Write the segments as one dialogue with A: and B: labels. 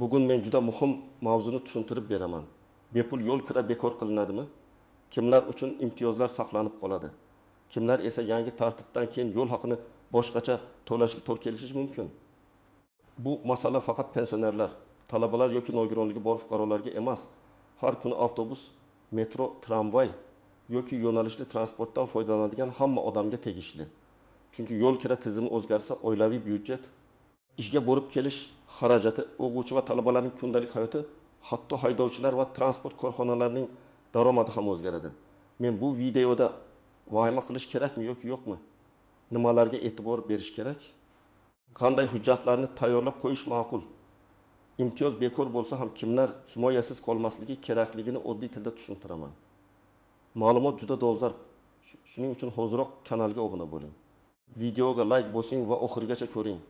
A: Bugun men juda muhim mavzuni tushuntirib beraman. Bepul yo'l kira bekor qilinadimi? Kimlar uchun imtiyozlar saqlanib qoladi? Kimlar esa yangi tartibdan keyin yo'l haqini boshqacha to'lashga to'g'ri kelishi mumkin? Bu masala faqat pensionerlar, talabalar yoki nogironligi bor fuqarolarga emas, har kuni avtobus, metro, tramvay yoki yo'nalishli transportdan foydalanadigan hamma odamga tegishli. Chunki yo'l kira tizimi o'zgarsa, oilaviy byudjet, ishga borib kelish xarajati, o'quvchi va talabalarning kundalik hayoti, hatto haydovchilar va transport korxonalarining daromadi ham o'zgaradi. Men bu videoda vahima qilish kerakmi yoki yo'qmi? Nimalarga e'tibor berish kerak? Qanday hujjatlarni tayyorlab qo'yish ma'qul? Imtiyoz bekor bo'lsa ham kimlar himoyasiz qolmasligi kerakligini oddiy tilda tushuntiraman. Ma'lumot juda dolzarb. Shuning uchun hoziroq kanalga obuna bo'ling. Videoga like bosing va oxirigacha ko'ring.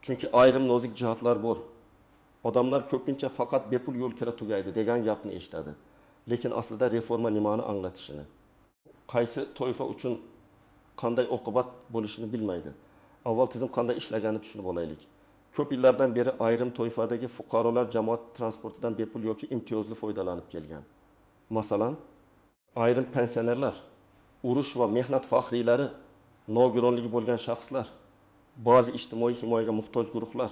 A: Chunki ayrim nozik jihatlar bor. Odamlar ko'pincha faqat bepul yo'l kira tugaydi degan gapni eshitadi. Lekin aslida reforma nimani anglatishini, qaysi toifa uchun qanday oqibat bo'lishini bilmaydi. Avval tizim qanday ishlaganini tushunib olaylik. Ko'p yillardan beri ayrim toifadagi fuqarolar jamoat transportidan bepul yoki imtiyozli foydalanib kelgan. Masalan, ayrim pensionerlar, urush va mehnat faxriylari, nogironligi bo'lgan shaxslar, ba'zi ijtimoiy himoyaga muhtoj guruhlar,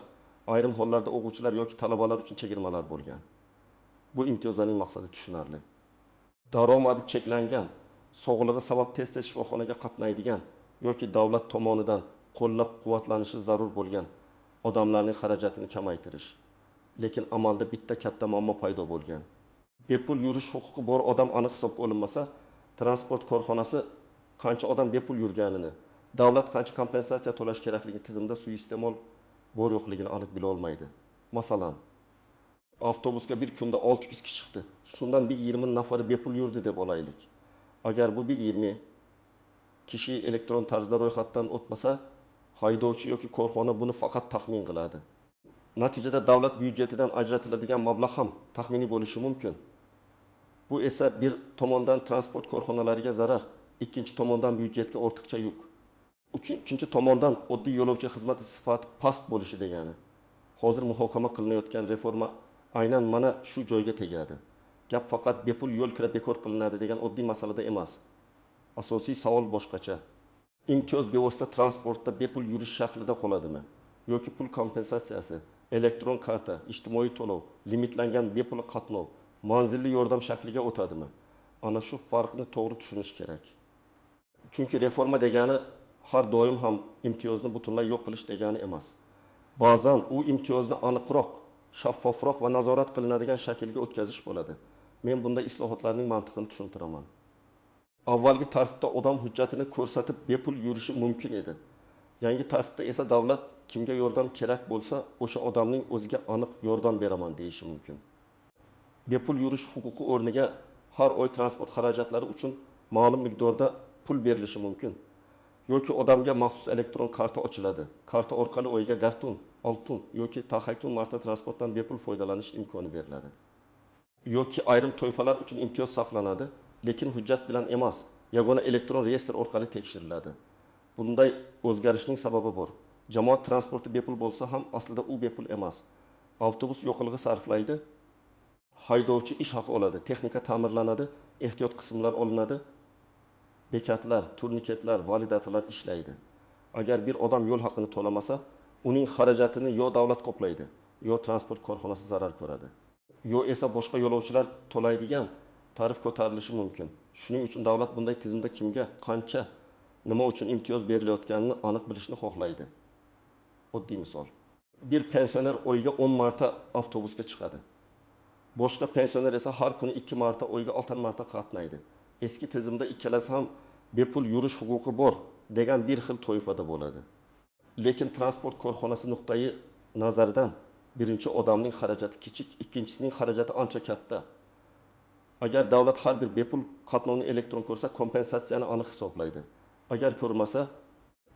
A: ayrim hollarda o'quvchilar yoki talabalar uchun chegirmalar bo'lgan. Bu imtiyozlarning maqsadi tushunarli. Daromadi cheklangan, sog'lig'i sabab tez-tez shifoxonaga qatnaydigan yoki davlat tomonidan qo'llab-quvvatlanishi zarur bo'lgan odamlarning xarajatini kamaytirish. Lekin amalda bitta katta muammo paydo bo'lgan. Bepul yurish huquqi bor odam aniq hisobga olinmasa, transport korxonasi qancha odam bepul yurganini, davlat qancha kompensatsiya to'lash kerakligi tizimda suiiste'mol bor yo'qligini aniq bila olmaydi. Masalan, avtobusga bir kunda 600 kishi chiqdi. Shundan 20 nafari bepul yurdi deb olaylik. Agar bu 20 kishi elektron tarzda ro'yxatdan o'tmasa, haydovchi yoki korxona buni faqat taxmin qiladi. Natijada davlat byudjetidan ajratiladigan mablag' ham taxminiy bo'lishi mumkin. Bu esa bir tomondan transport korxonalariga zarar, ikkinchi tomondan byudjetga ortiqcha yuk. Uchinchi tomondan oddiy yo'lovchi xizmati sifati past bo'lishi degani. Hozir muhokama qilinayotgan reforma aynan mana shu joyga tegadi. Gap faqat bepul yo'l kira bekor qilinadi degan oddiy masalada emas. Asosiy savol boshqacha. Imtiyoz bevosita transportda bepul yurish shaklida qoladimi? Yoki pul kompensatsiyasi, elektron karta, ijtimoiy to'lov, limitlangan bepul qatnov, manzilli yordam shakliga o'tadimi? Ana shu farqni to'g'ri tushunish kerak. Chunki reforma degani har doim ham imtiyozni butunlay yo'q qilish degani emas. Ba'zan u imtiyozni aniqroq, shaffofroq va nazorat qilinadigan shaklga o'tkazish bo'ladi. Men bunday islohotlarning mantiqini tushuntiraman. Avvalgi tartibda odam hujjatini ko'rsatib bepul yurishi mumkin edi. Yangi tartibda esa davlat kimga yordam kerak bo'lsa, o'sha odamning o'ziga aniq yordam beraman deyishi mumkin. Bepul yurish huquqi o'rniga har oy transport xarajatlari uchun ma'lum miqdorda pul berilishi mumkin. Yoki odamga maxsus elektron karta ochiladi. Karta orqali oyiga gartun, oltun yoki taxaytun marta transportdan bepul foydalanish imkoni beriladi. Yoki ayrim toifalar uchun imtiyoz saqlanadi, lekin hujjat bilan emas, yagona elektron reyestr orqali tekshiriladi. Bunday o'zgarishning sababi bor. Jamoat transporti bepul bo'lsa ham aslida u bepul emas. Avtobus yo'qilg'i sarflaydi, haydovchi ish haqi oladi, texnika ta'mirlanadi, ehtiyot qismlar olinadi, bekatlar, turniketlar, validatorlar ishlaydi. Agar bir odam yo'l haqini to'lamasa, uning xarajatini yo davlat qoplaydi, yo transport korxonasi zarar ko'radi. Yo esa boshqa yo'lovchilar to'laydigan tarif ko'tarilishi mumkin. Shuning uchun davlat bunday tizimda kimga, qancha, nima uchun imtiyoz berilayotganini aniq bilishni xohlaydi. Oddiy misol. Bir pensioner oyiga 10 marta avtobusga chiqadi. Boshqa pensioner esa har kuni 2 marta oyiga 6 marta qatnaydi. Eski tizimda ikkalasi ham bepul yurish huquqi bor degan bir xil toifada bo'ladi. Lekin transport korxonasi nuqtai nazaridan birinchi odamning xarajati kichik, ikkinchisining xarajati ancha katta. Agar davlat har bir bepul qatnovni elektron ko'rsa, kompensatsiyani aniq hisoblaydi. Agar ko'rmasa,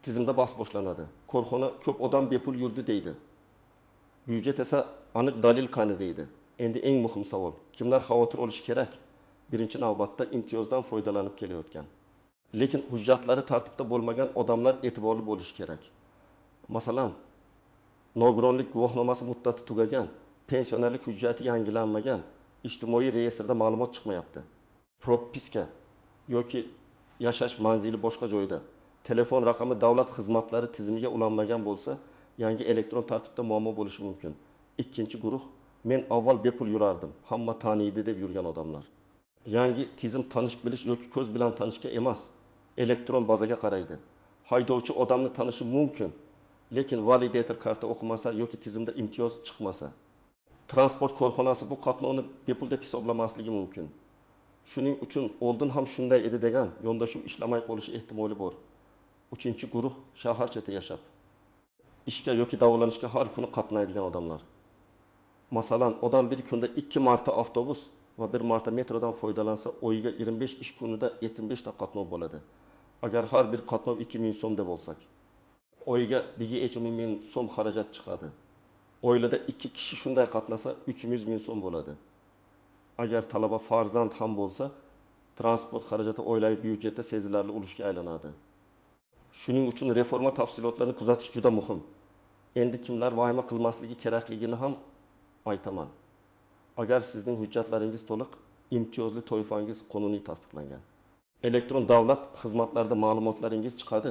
A: tizimda bas boshlanadi. Korxona ko'p odam bepul yurdi deydi. Byudjet esa aniq dalil qani deydi. Endi eng muhim savol, kimlar xavotir olishi kerak? Birinchi navbatda imtiyozdan foydalanib kelayotgan, lekin hujjatlari tartibda bo'lmagan odamlar e'tiborli bo'lishi kerak. Masalan, nogironlik guvohnomasi muddati tugagan, pensionerlik hujjati yangilanmagan, ijtimoiy reyestrda ma'lumot chiqmayapti. Propiska yoki yashash manzili boshqa joyda, telefon raqami davlat xizmatlari tizimiga ulanmagan bo'lsa, yangi elektron tartibda muammo bo'lishi mumkin. Ikkinchi guruh, men avval bepul yurardim, hamma taniydi deb yurgan odamlar. Yangi tizim tanish bilish yoki ko'z bilan tanishga emas, elektron bazaga qaraydi. Haydovchi odamni tanishi mumkin, lekin validator karta o'qimasa yoki tizimda imtiyoz chiqmasa, transport korxonasi bu qatnovni bepul deb hisoblamasligi mumkin. Shuning uchun oldin ham shunday edi degan yondashuv ishlamay qolishi ehtimoli bor. Uchinchi guruh, shahar chetida yashab, ishga yoki davolanishga har kuni qatnaydigan odamlar. Masalan, odam bir kunda 2 marta avtobus va 1 marta metrodan foydalansa, oyiga 25 ish kunida 75 ta qatnov bo'ladi. Agar har bir qatnov 2000 so'm deb olsak, oyiga 1,5 ming so'm xarajat chiqadi. Oilada 2 kishi shunday qatnasa 300 ming so'm bo'ladi. Agar talaba farzand ham bo'lsa, transport xarajati oilaviy byudjetda sezilarli ulushga aylanadi. Shuning uchun reforma tafsilotlarini kuzatish juda muhim. Endi kimlar vahima qilmasligi kerakligini ham aytaman. Agar sizning hujjatlaringiz to'liq, imtiyozli toifangiz qonuniy tasdiqlangan, elektron davlat xizmatlarida ma'lumotlaringiz chiqadi,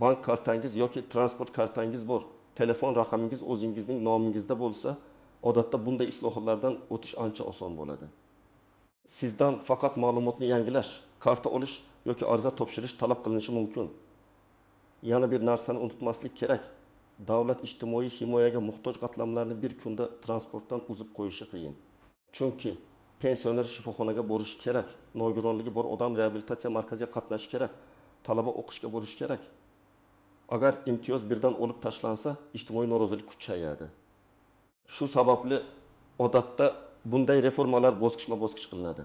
A: bank kartangiz yoki transport kartangiz bor, telefon raqamingiz o'zingizning nomingizda bo'lsa, odatda bunday islohotlardan o'tish ancha oson bo'ladi. Sizdan faqat ma'lumotni yangilash, karta olish yoki ariza topshirish talab qilinishi mumkin. Yana bir narsani unutmaslik kerak. Davlat ijtimoiy himoyaga muhtoj qatlamlarni bir kunda transportdan uzib qo'yishi qiyin. Chunki pensioner shifoxonaga borishi kerak, nogironligi bor odam reabilitatsiya markaziga qatnashishi kerak, talaba o'qishga borishi kerak. Agar imtiyoz birdan olib tashlansa, ijtimoiy norozilik kuchayadi. Shu sababli odatda bunday reformalar bosqichma-bosqich qilinadi.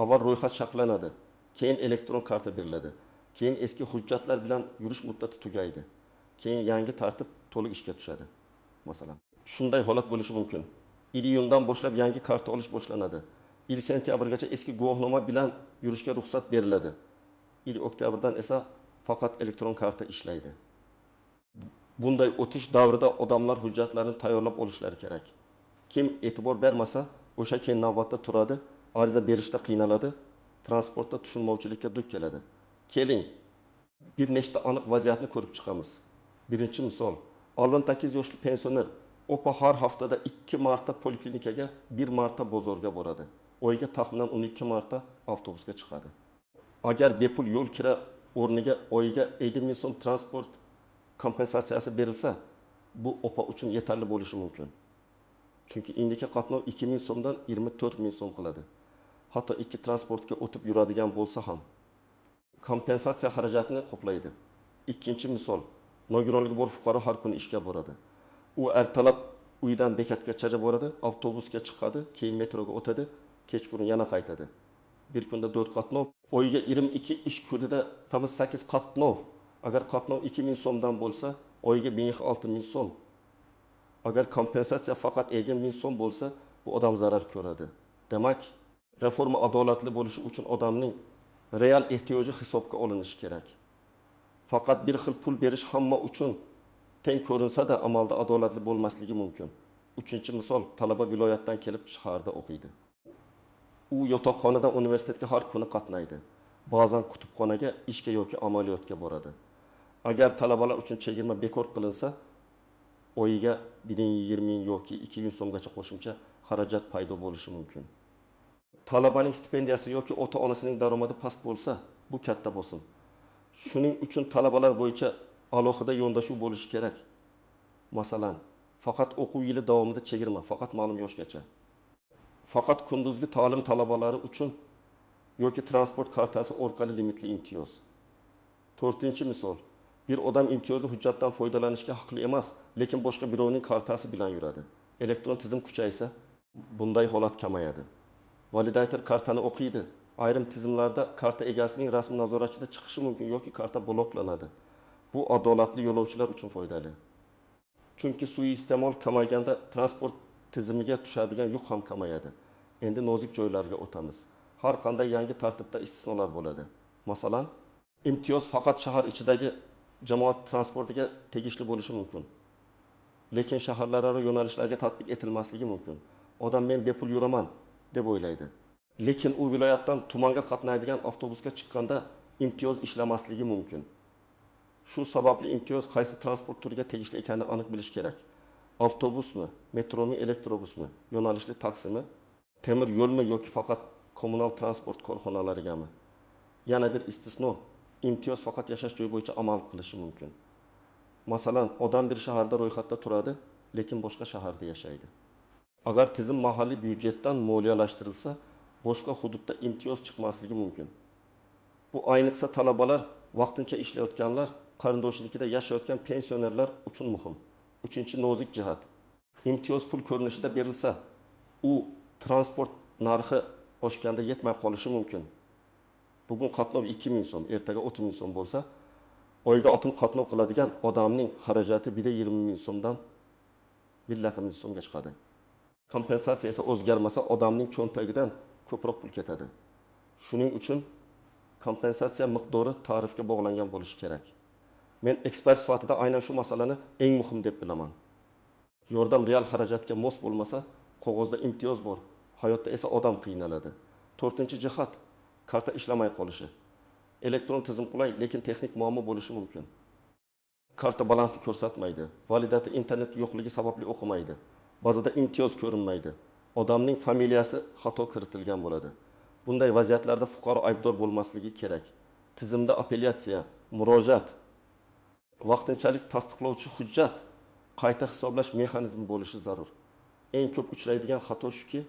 A: Avval ro'yxat shakllanadi, keyin elektron karta beriladi, keyin eski hujjatlar bilan yurish muddati tugaydi. Keyin yangi tartib to'liq ishga tushadi. Masalan, shunday holat bo'lishi mumkin. Iyundan boshlab yangi karta olish boshlanadi. Sentyabrgacha eski guvohnoma bilan yurishga ruxsat beriladi. Oktyabrdan esa faqat elektron karta ishlaydi. Bunday o'tish davrida odamlar hujjatlarini tayyorlab olishlari kerak. Kim e'tibor bermasa, o'sha keyin navbatda turadi, ariza berishda qiynaladi, transportda tushunmovchilikka duch keladi. Keling, bir nechta aniq vaziyatni ko'rib chiqamiz. Birinchi misol, 68 yoshli pensioner opa har haftada 2 marta poliklinikaga, 1 marta bozorga boradi. Oyiga taxminan 12 marta avtobusga chiqadi. Agar bepul yo'l kira o'rniga oyiga 50 ming so'm transport kompensatsiyasi berilsa, bu opa uchun yetarli bo'lishi mumkin. Chunki indiki qatnov 2 ming so'mdan 24 ming so'm qiladi. Hatto 2 transportga o'tib yuradigan bo'lsa ham kompensatsiya xarajatini qoplaydi. Ikkinchi misol, nogironligi bor fuqaro har kuni ishga boradi. U ertalab uydan bekatgacha boradi, avtobusga chiqadi, keyin metroga o'tadi, kechqurun yana qaytadi. Bir kunda 4 qatnov, oyiga 22 ish kunida tam 8 qatnov. Agar qatnov 2000 so'mdan bo'lsa, oyiga 6000 so'm. Agar kompensatsiya faqat 5000 so'm bo'lsa, bu odam zarar ko'radi. Demak, reforma adolatli bo'lishi uchun odamning real ehtiyoji hisobga olinishi kerak. Faqat bir xil pul berish hamma uchun teng ko'rinsa-da, amalda adolatli bo'lmasligi mumkin. Uchinchi misol, talaba viloyatdan kelib shaharda o'qiydi. U yotoqxonadan universitetga har kuni qatnaydi. Ba'zan kutubxonaga, ishga yoki amaliyotga boradi. Agar talabalar uchun chegirma bekor qilinsa, oyiga 120 ming yoki 2000 so'mgacha qo'shimcha xarajat paydo bo'lishi mumkin. Talabaning stipendiyasi yoki ota-onasining daromadi past bo'lsa, bu katta bosim. Shuning uchun talabalar bo'yicha alohida yondashuv bo'lishi kerak. Masalan, faqat o'quv yili davomida chegirma, faqat ma'lum yoshgacha. Faqat kunduzgi ta'lim talabalari uchun yoki transport kartasi orqali limitli imtiyoz. 4-misol, bir odam imtiyozli hujjatdan foydalanishga haqli emas, lekin boshqa birovning kartasi bilan yuradi. Elektron tizim kuchaysa, bunday holat kamayadi. Validator kartani o'qiydi. Ayrim tizimlarda karta egasining rasmiy nazoratchida chiqishi mumkin yoki karta bloklanadi. Bu adolatli yo'lovchilar uchun foydali. Chunki suiiste'mol kamayganda transport tizimiga tushadigan yuk ham kamayadi. Endi nozik joylarga o'tamiz. Har qanday yangi tartibda istisnolar bo'ladi. Masalan, imtiyoz faqat shahar ichidagi jamoat transportiga tegishli bo'lishi mumkin. lekin shaharlararo yo'nalishlarga tatbiq etilmasligi mumkin. Odam men bepul yuraman deb o'ylaydi. Lekin u viloyatdan tumanga qatnaydigan avtobusga chiqqanda imtiyoz ishlamasligi mumkin. Shu sababli imtiyoz qaysi transport turiga tegishli ekanini aniq bilish kerak. Avtobusmi, metromi, elektrobusmi, yo'nalishli taksimi, temir yo'lmi yoki faqat kommunal transport korxonalarigami? Yana bir istisno, imtiyoz faqat yashash joyi bo'yicha amal qilishi mumkin. Masalan, odam bir shaharda ro'yxatda turadi, lekin boshqa shaharda yashaydi. Agar tizim mahalliy byudjetdan moliyalashtirilsa, boshqa hududda imtiyoz chiqmasligi mumkin. Bu ayniqsa talabalar, vaqtincha ishlayotganlar, qarindoshlikda yashayotgan pensionerlar uchun muhim. Uchinchi nozik jihat. Imtiyoz pul ko'rinishida berilsa, u transport narxi oshganda yetmay qolishi mumkin. Bugun qatnov 2000 so'm, ertaga 30 ming so'm bo'lsa, oyga oltin qatnov qiladigan odamning xarajati 20 ming so'mdan 1 ming so'mga chiqadi. Kompensatsiya esa o'zgarmasa, odamning cho'ntagidan ko'proq pul ketadi. Shuning uchun kompensatsiya miqdori tarifga bog'langan bo'lishi kerak. Men ekspert sifatida aynan shu masalani eng muhim deb bilaman. Yordam real xarajatga mos bo'lmasa, qog'ozda imtiyoz bor, hayotda esa odam qiynaladi. 4-jihat, karta ishlamay qolishi. Elektron tizim qulay, lekin texnik muammo bo'lishi mumkin. Karta balansni ko'rsatmaydi, validati internet yo'qligi sababli o'qimaydi. Bazada imtiyoz ko'rinmaydi. Odamning familiyasi xato kiritilgan bo'ladi. Bunday vaziyatlarda fuqaro aybdor bo'lmasligi kerak. Tizimda apellyatsiya, murojaat, vaqtinchalik tasdiqlovchi hujjat, qayta hisoblash mexanizmi bo'lishi zarur. Eng ko'p uchraydigan xato shuki,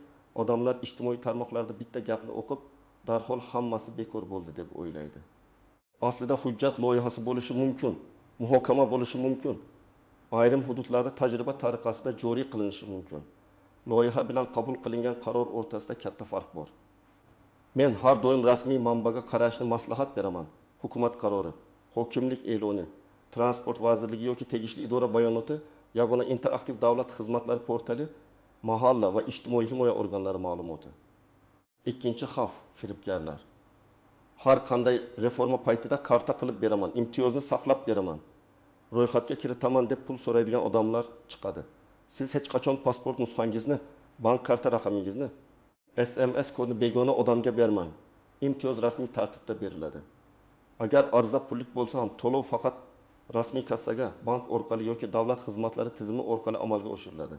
A: odamlar ijtimoiy tarmoqlarda bitta gapni o'qib, darhol hammasi bekor bo'ldi deb o'ylaydi. Aslida hujjat loyihasi bo'lishi mumkin, muhokama bo'lishi mumkin. Ayrim hududlarda tajriba tariqasida joriy qilinishi mumkin. Loyiha bilan qabul qilingan qaror o'rtasida katta farq bor. Men har doim rasmiy manbaga qarashni maslahat beraman. Hukumat qarori, hokimlik e'loni, transport vazirligi yoki tegishli idora bayonoti, yagona interaktiv davlat xizmatlari portali, mahalla va ijtimoiy himoya organlari ma'lumoti. Ikkinchi xavf firibgarlar. Har qanday reforma paytida karta qilib beraman, imtiyozni saqlab beraman, ro'yxatga kiritaman deb pul so'raydigan odamlar chiqadi. Siz hech qachon pasport nusxangizni, bank karta raqamingizni, SMS kodini begona odamga bermang. Imtiyoz rasmiy tartibda beriladi. Agar ariza pullik bo'lsa ham to'lov faqat rasmiy kassaga, bank orqali yoki davlat xizmatlari tizimi orqali amalga oshiriladi.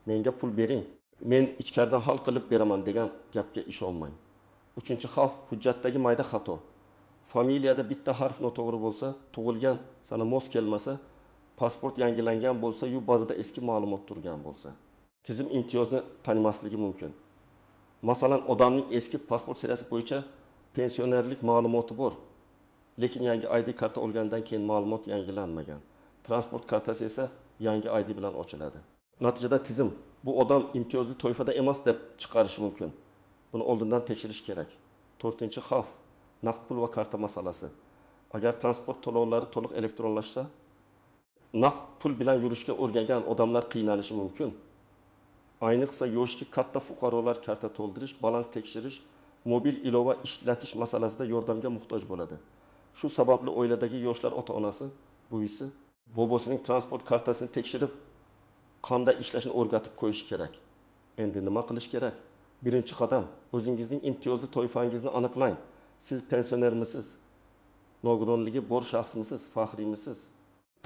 A: Menga pul bering, men ichkaridan hal qilib beraman degan gapga ishonmang. Uchinchi xavf, hujjatdagi mayda xato. Familiyada bitta harf noto'g'ri bo'lsa, tug'ilgan sana mos kelmasa, pasport yangilangan bo'lsa, yu bazada eski ma'lumot turgan bo'lsa, tizim imtiyozni tanimasligi mumkin. Masalan, odamning eski pasport seriyasi bo'yicha pensionerlik ma'lumoti bor, lekin yangi ID karta olgandan keyin ma'lumot yangilanmagan. Transport kartasi esa yangi ID bilan ochiladi. Natijada tizim bu odam imtiyozli toifada emas deb chiqarishi mumkin. Buni oldindan tekshirish kerak. 4-xavf, naqd pul va karta masalasi. Agar transport to'lovlari to'liq elektronlashsa, naqd pul bilan yurishga o'rgangan odamlar qiynalishi mumkin. Ayniqsa yoshli katta fuqarolar karta to'ldirish, balans tekshirish, mobil ilova ishlatish masalasida yordamga muhtoj bo'ladi. Shu sababli oiladagi yoshlar ota-onasi, buvisi, bobosining transport kartasini tekshirib, qanday ishlashini o'rgatib qo'yish kerak. Endi nima qilish kerak? Birinchi qadam, o'zingizning imtiyozli toifangizni aniqlang. Siz pensionermisiz? Nogironligi bor shaxsmisiz? Faxriymisiz?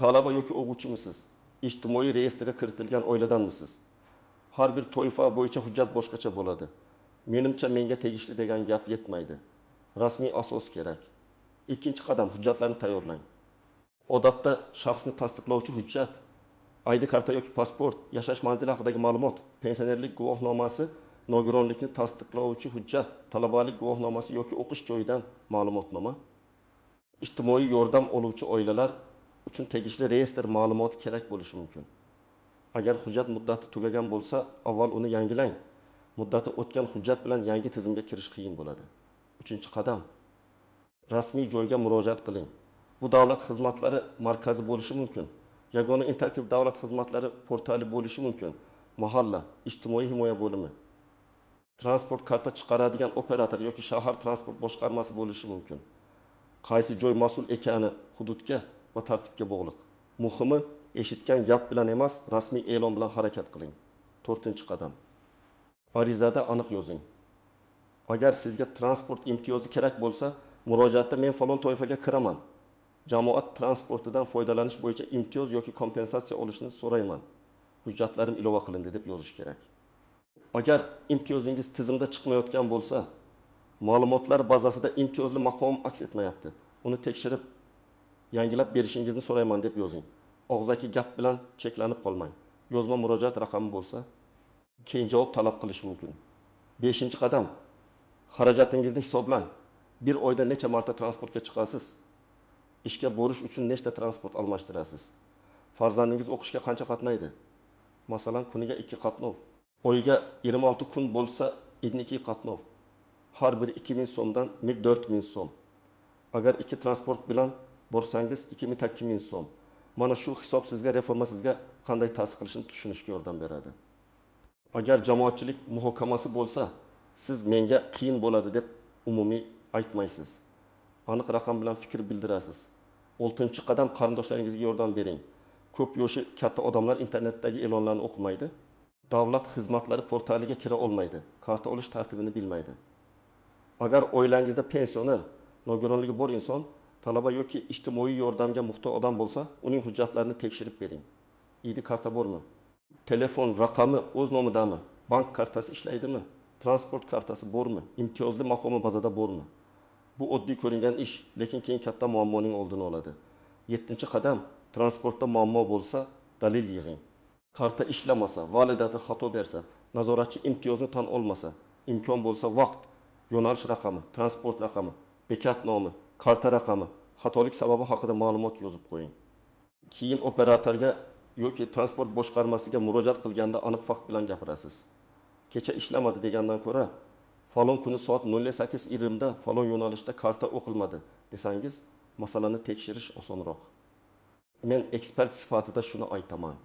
A: Talaba yoki o'quvchimisiz? Ijtimoiy reyestrga kiritilgan oiladanmisiz? Har bir toifa bo'yicha hujjat boshqacha bo'ladi. Menimcha menga tegishli degan gap yetmaydi. Rasmiy asos kerak. Ikkinchi qadam, hujjatlarni tayyorlang. Odatda shaxsni tasdiqlovchi hujjat, ID karta yoki pasport, yashash manzili haqidagi ma'lumot, pensionerlik guvohnomasi, nogironlikni tasdiqlovchi hujjat, talabalik guvohnomasi yoki o'qish joyidan ma'lumotnoma. Ijtimoiy yordam oluvchi oilalar uchun tegishli reyestr ma'lumoti kerak bo'lishi mumkin. Agar hujjat muddati tugagan bo'lsa, avval uni yangilang. Muddati o'tgan hujjat bilan yangi tizimga kirish qiyin bo'ladi. 3-qadam. Rasmiy joyga murojaat qiling. Bu davlat xizmatlari markazi bo'lishi mumkin. Yagona interaktiv davlat xizmatlari portali bo'lishi mumkin. Mahalla, ijtimoiy himoya bo'limi, transport karta chiqaradigan operator yoki shahar transport boshqarmasi bo'lishi mumkin. Qaysi joy mas'ul ekani hududga va tartibga bog'liq. Muhimi, eshitgan gap bilan emas, rasmiy e'lon bilan harakat qiling. 4-qadam. Arizada aniq yozing. Agar sizga transport imtiyozi kerak bo'lsa, murojaatda men falon toifaga kiraman. Jamoat transportidan foydalanish bo'yicha imtiyoz yoki kompensatsiya olishni so'rayman. Hujjatlarim ilova qilindi deb yozish kerak. Agar imtiyozingiz tizimda chiqmayotgan bo'lsa, ma'lumotlar bazasida imtiyozli maqom aks etmayapti. Uni tekshirib, yangilab berishingizni so'rayman deb yozing. Og'zaki gap bilan cheklanib qolmang. Yozma murojaat raqami bo'lsa, keyin javob talab qilish mumkin. 5-qadam. Xarajatingizni hisoblang. Bir oyda necha marta transportga chiqasiz? Ishga borish uchun nechta transport almashtirasiz? Farzandingiz o'qishga qancha qatnaydi? Masalan, kuniga 2 qatnov. Oyga 26 kun bo'lsa, 52 qatnov. Har biri 2000 so'mdan 4000 so'm. Agar 2 transport bilan borsangiz 2000 so'm. Mana shu hisob sizga reforma sizga qanday ta'sir qilishini tushunishga yordam beradi. Agar jamoatchilik muhokamasi bo'lsa, siz menga qiyin bo'ladi deb umumiy aytmaysiz. Aniq raqam bilan fikr bildirasiz. 6-qadam qarindoshlaringizga yordam bering. Ko'p yoshi katta odamlar internetdagi e'lonlarni o'qimaydi. Davlat xizmatlari portaliga kira olmaydi. Karta olish tartibini bilmaydi. Agar oilangizda pensioner, nogironligi bor inson, talaba yoki ijtimoiy yordamga muhtoj odam bo'lsa, uning hujjatlarini tekshirib bering. ID karta bormi? Telefon raqami o'z nomidami? Bank kartasi ishlaydimi? Transport kartasi bormi? Imtiyozli maqomi bazada bormi? Bu oddiy ko'ringan ish, lekin keyin katta muammoning oldini oladi. 7-qadam. Transportda muammo bo'lsa, dalil yig'ing. Karta ishlamasa, validati xato bersa, nazoratchi imtiyozni tan olmasa, imkon bo'lsa vaqt, yo'nalish raqami, transport raqami, bekat nomi, karta raqami, xatolik sababi haqida ma'lumot yozib qo'ying. Keyin operatorga yoki transport boshqarmasiga murojaat qilganda aniq fakt bilan gapirasiz. Kecha ishlamadi degandan ko'ra, falon kuni soat 08:20 da falon yo'nalishda karta o'qilmadi desangiz, masalani tekshirish osonroq. Men ekspert sifatida shuni aytaman.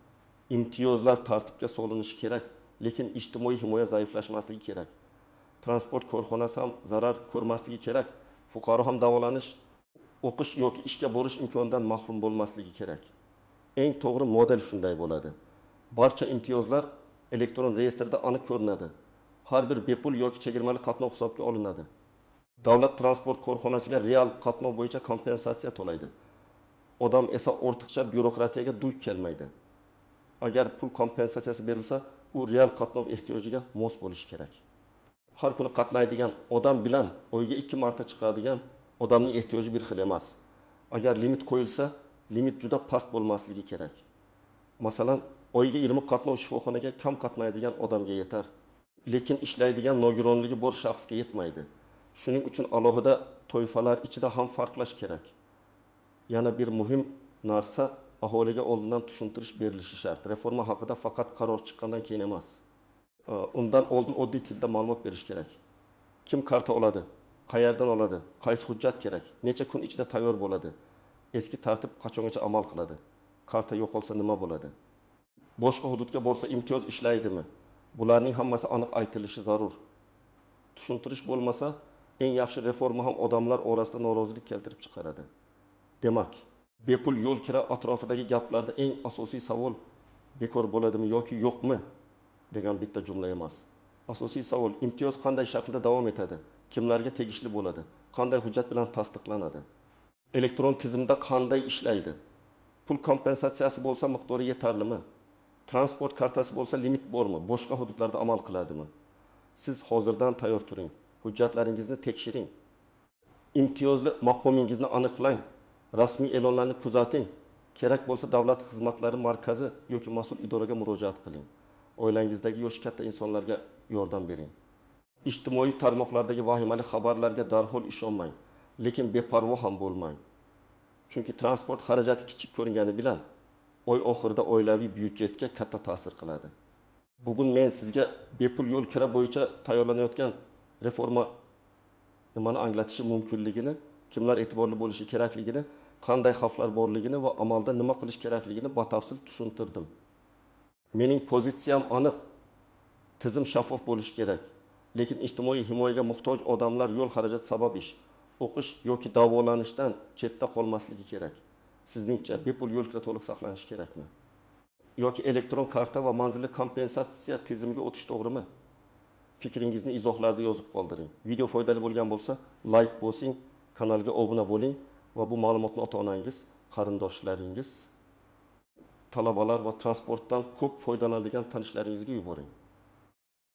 A: Imtiyozlar tartibga solinishi kerak, lekin ijtimoiy himoya zaiflashmasligi kerak. Transport korxonasi ham zarar ko'rmasligi kerak. Fuqaro ham davolanish, o'qish yoki ishga borish imkonidan mahrum bo'lmasligi kerak. Eng to'g'ri model shunday bo'ladi. Barcha imtiyozlar elektron reyestrda aniq ko'rinadi. Har bir bepul yoki chegirmali qatnov hisobga olinadi. Davlat transport korxonasiga real qatnov bo'yicha kompensatsiya to'laydi. Odam esa ortiqcha byurokratiyaga duch kelmaydi. Agar pul kompensatsiyasi berilsa, u real qatnov ehtiyojiga mos bo'lishi kerak. Har kuni qatnaydigan odam bilan oyga 2 marta chiqadigan odamning ehtiyoji bir xil emas. Agar limit qo'yilsa, limit juda past bo'lmasligi kerak. Masalan, oyga 20 qatnov shifoxonaga kam qatnaydigan odamga yetar, lekin ishlaydigan nogironligi bor shaxsga yetmaydi. Shuning uchun alohida toifalar ichida ham farqlash kerak. Yana bir muhim narsa, aholiga oldindan tushuntirish berilishi shart. Reforma haqida faqat qaror chiqqandan keyin emas. Undan oldin oddiy tilda ma'lumot berish kerak. Kim karta oladi? Qayerdan oladi? Qaysi hujjat kerak? Necha kun ichida tayyor bo'ladi? Eski tartib qachongacha amal qiladi? Karta yo'qolsa nima bo'ladi? Boshqa hududga borsa imtiyoz ishlaydimi? Bularning hammasi aniq aytilishi zarur. Tushuntirish bo'lmasa, eng yaxshi reforma ham odamlar orasida norozilik keltirib chiqaradi. Demak, bepul yo'l kira atrofidagi gaplarda eng asosiy savol bekor bo'ladimi yoki yo'qmi degan bitta jumla emas. Asosiy savol imtiyoz qanday shaklda davom etadi? Kimlarga tegishli bo'ladi? Qanday hujjat bilan tasdiqlanadi? Elektron tizimda qanday ishlaydi? Pul kompensatsiyasi bo'lsa miqdori yetarlimi? Transport kartasi bo'lsa limit bormi? Boshqa hududlarda amal qiladimi? Siz hozirdan tayyor turing. Hujjatlaringizni tekshiring. Imtiyozli maqomingizni aniqlang. Rasmiy e'lonlarni kuzating. Kerak bo'lsa davlat xizmatlari markazi yoki mas'ul idoraga murojaat qiling. Oilangizdagi yoshi katta insonlarga yordam bering. Ijtimoiy tarmoqlardagi vahimali xabarlarga darhol ishonmang, lekin beparvo ham bo'lmang. Chunki transport xarajati kichik ko'ringani bilan oy oxirida oilaviy byudjetga katta ta'sir qiladi. Bugun men sizga bepul yo'l kira bo'yicha tayyorlanayotgan reforma nimani anglatishi mumkinligini, kimlar e'tiborli bo'lishi kerakligini, qanday xavflar borligini va amalda nima qilish kerakligini batafsil tushuntirdim. Mening pozitsiyam aniq. Tizim shaffof bo'lishi kerak. Lekin ijtimoiy himoyaga muhtoj odamlar yo'l xarajati sabab ish, o'qish yoki davolanishdan chetda qolmasligi kerak. Sizningcha bepul yo'l kira to'liq saqlanishi kerakmi? yoki elektron karta va manzilli kompensatsiya tizimiga o'tish to'g'rimi? Fikringizni izohlarda yozib qoldiring. Video foydali bo'lgan bo'lsa, like bosing, kanalga obuna bo'ling va bu ma'lumotni ota-onangiz, qarindoshlaringiz, talabalar va transportdan ko'p foydalanadigan tanishlaringizga yuboring.